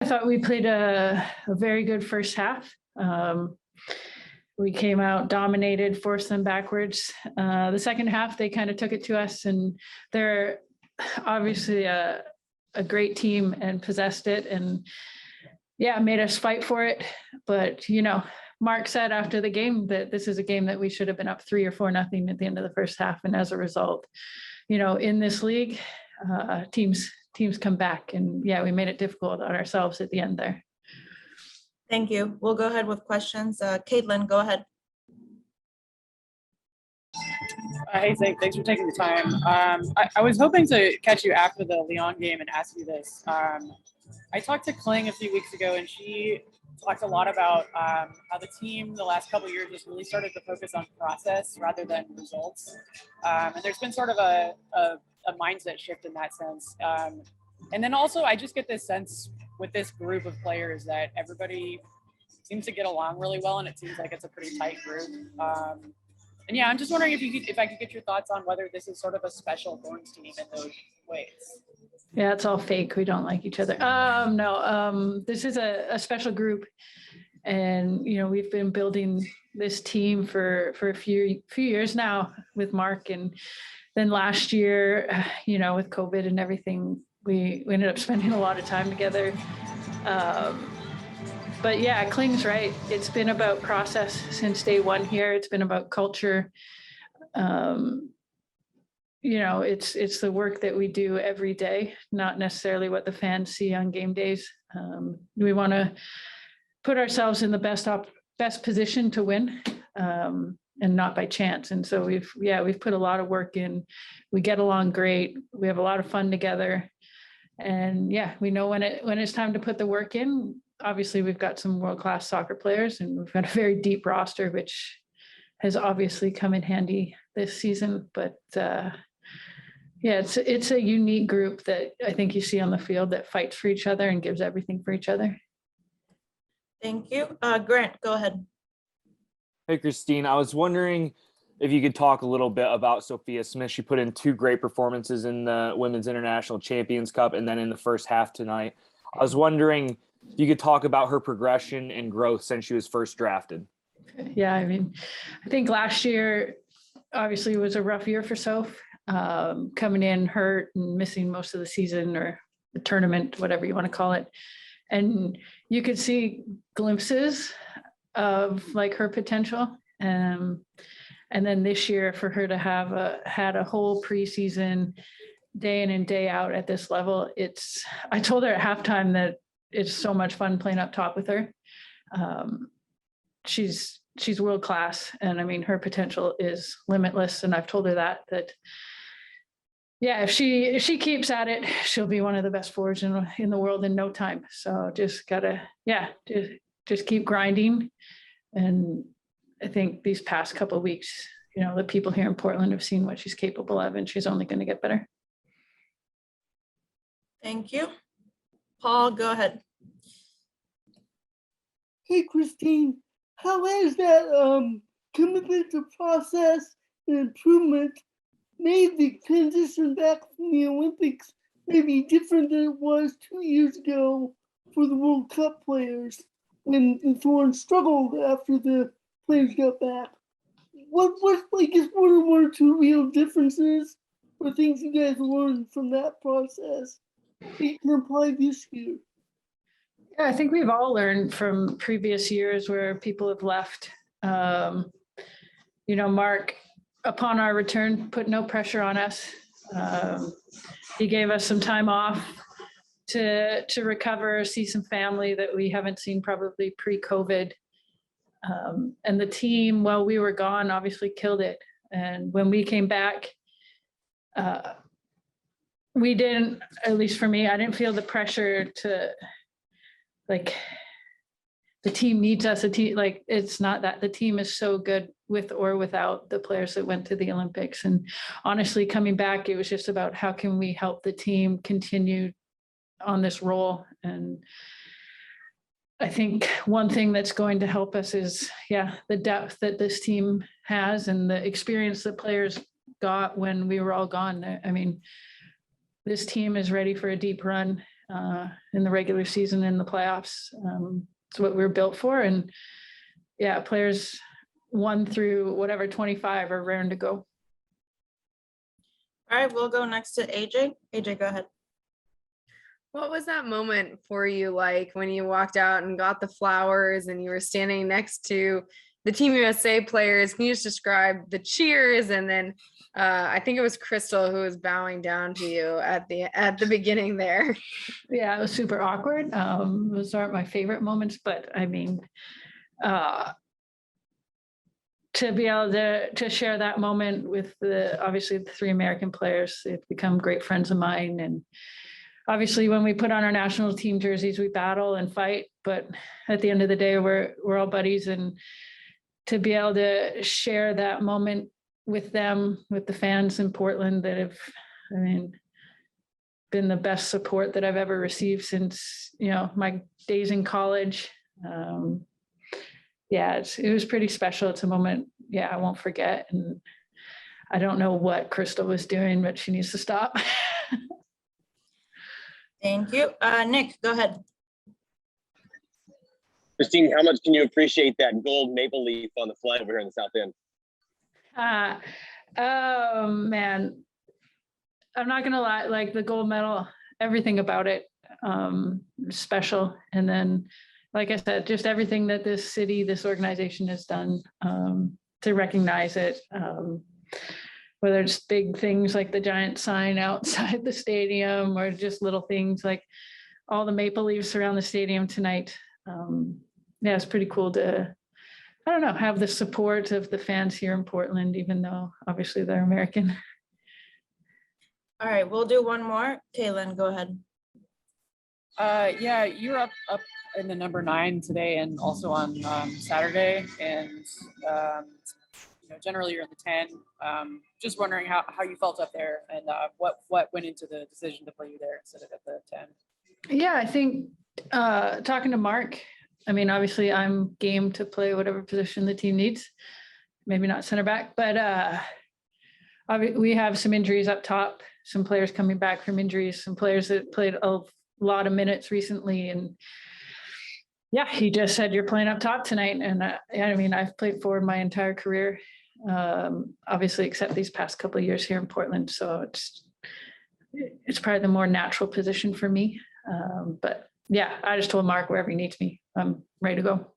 I thought we played a very good first half. We came out, dominated, forced them backwards. The second half, they kind of took it to us, and they're obviously a great team and possessed it, and made us fight for it. But Mark said after the game that this is a game that we should have been up 3 or 4-0 at the end of the first half, and as a result, in this league, teams come back, and we made it difficult on ourselves at the end there. Thank you. We'll go ahead with questions. Caitlin, go ahead. Hey, thanks for taking the time. I was hoping to catch you after the Lyon game and ask you this. I talked to Kling a few weeks ago, and she talked a lot about how the team the last couple of years has really started to focus on process rather than results. And there's been sort of a mindset shift in that sense. And then also, I just get this sense with this group of players that everybody seems to get along really well, and it seems like it's a pretty tight group. And I'm just wondering if I could get your thoughts on whether this is sort of a special Thorns team in those ways. Yeah, it's all fake. We don't like each other. No, this is a special group, and we've been building this team for a few years now with Mark, and then last year, with COVID and everything, we ended up spending a lot of time together. But Kling's right. It's been about process since day one here. It's been about culture. It's the work that we do every day, not necessarily what the fans see on game days. We want to put ourselves in the best position to win, and not by chance. And so we've put a lot of work in. We get along great. We have a lot of fun together. And we know when it's time to put the work in. Obviously, we've got some world-class soccer players, and we've got a very deep roster, which has obviously come in handy this season. But it's a unique group that I think you see on the field that fights for each other and gives everything for each other. Thank you. Grant, go ahead. Hey, Christine, I was wondering if you could talk a little bit about Sophia Smith. She put in 2 great performances in the Women's International Champions Cup and then in the first half tonight. I was wondering if you could talk about her progression and growth since she was first drafted. Yeah, I think last year obviously was a rough year for Soph, coming in hurt and missing most of the season or the tournament, whatever you want to call it. And you could see glimpses of her potential. And then this year for her to have had a whole preseason day in and day out at this level, I told her at halftime that it's so much fun playing up top with her. She's world class, and her potential is limitless. And I've told her that if she keeps at it, she'll be one of the best forwards in the world in no time. So just gotta just keep grinding. And I think these past couple of weeks, the people here in Portland have seen what she's capable of, and she's only going to get better. Thank you. Paul, go ahead. Hey, Christine, how has that commitment to process and improvement made the transition back from the Olympics maybe different than it was 2 years ago for the World Cup players when Thorns struggled after the players got back? What are 1 or 2 real differences or things you guys learned from that process that you can apply this year? Yeah, I think we've all learned from previous years where people have left. Mark, upon our return, put no pressure on us. He gave us some time off to recover, see some family that we haven't seen probably pre-COVID. And the team, while we were gone, obviously killed it. And when we came back, we didn't, at least for me, I didn't feel the pressure to the team needs us. It's not that. The team is so good with or without the players that went to the Olympics. And honestly, coming back, it was just about how can we help the team continue on this role. And I think one thing that's going to help us is, the depth that this team has and the experience that players got when we were all gone. This team is ready for a deep run. in the regular season and the playoffs. It's what we were built for. And yeah, players 1 through whatever 25 are raring to go. All right, we'll go next to AJ. AJ, go ahead. What was that moment for you like when you walked out and got the flowers and you were standing next to the Team USA players? Can you just describe the cheers? And then I think it was Crystal who was bowing down to you at the beginning there. Yeah, it was super awkward. Those aren't my favorite moments, but I mean, to be able to share that moment with obviously the 3 American players, they've become great friends of mine. And obviously when we put on our national team jerseys, we battle and fight, but at the end of the day, we're all buddies. And to be able to share that moment with them, with the fans in Portland that have, I mean, been the best support that I've ever received since, my days in college. Yeah, it was pretty special. It's a moment, I won't forget. And I don't know what Crystal was doing, but she needs to stop. Thank you. Nick, go ahead. Christine, how much can you appreciate that gold maple leaf on the flag over here in the South End? Oh man, I'm not gonna lie, like the gold medal, everything about it, special. And then, like I said, just everything that this city, this organization has done to recognize it. Whether it's big things like the giant sign outside the stadium or just little things like all the maple leaves around the stadium tonight. Yeah, it's pretty cool to, I don't know, have the support of the fans here in Portland, even though obviously they're American. All right, we'll do one more. Kaylin, go ahead. Yeah, you're up in the number 9 today and also on Saturday. And, generally you're in the 10. Just wondering how you felt up there and what went into the decision to play you there instead of at the 10. Yeah, I think talking to Mark, I mean, obviously I'm game to play whatever position the team needs, maybe not center back, but we have some injuries up top, some players coming back from injuries, some players that played a lot of minutes recently. And yeah, he just said, you're playing up top tonight. And I mean, I've played forward my entire career, obviously, except these past couple of years here in Portland. So it's probably the more natural position for me. But yeah, I just told Mark wherever he needs me, I'm ready to go.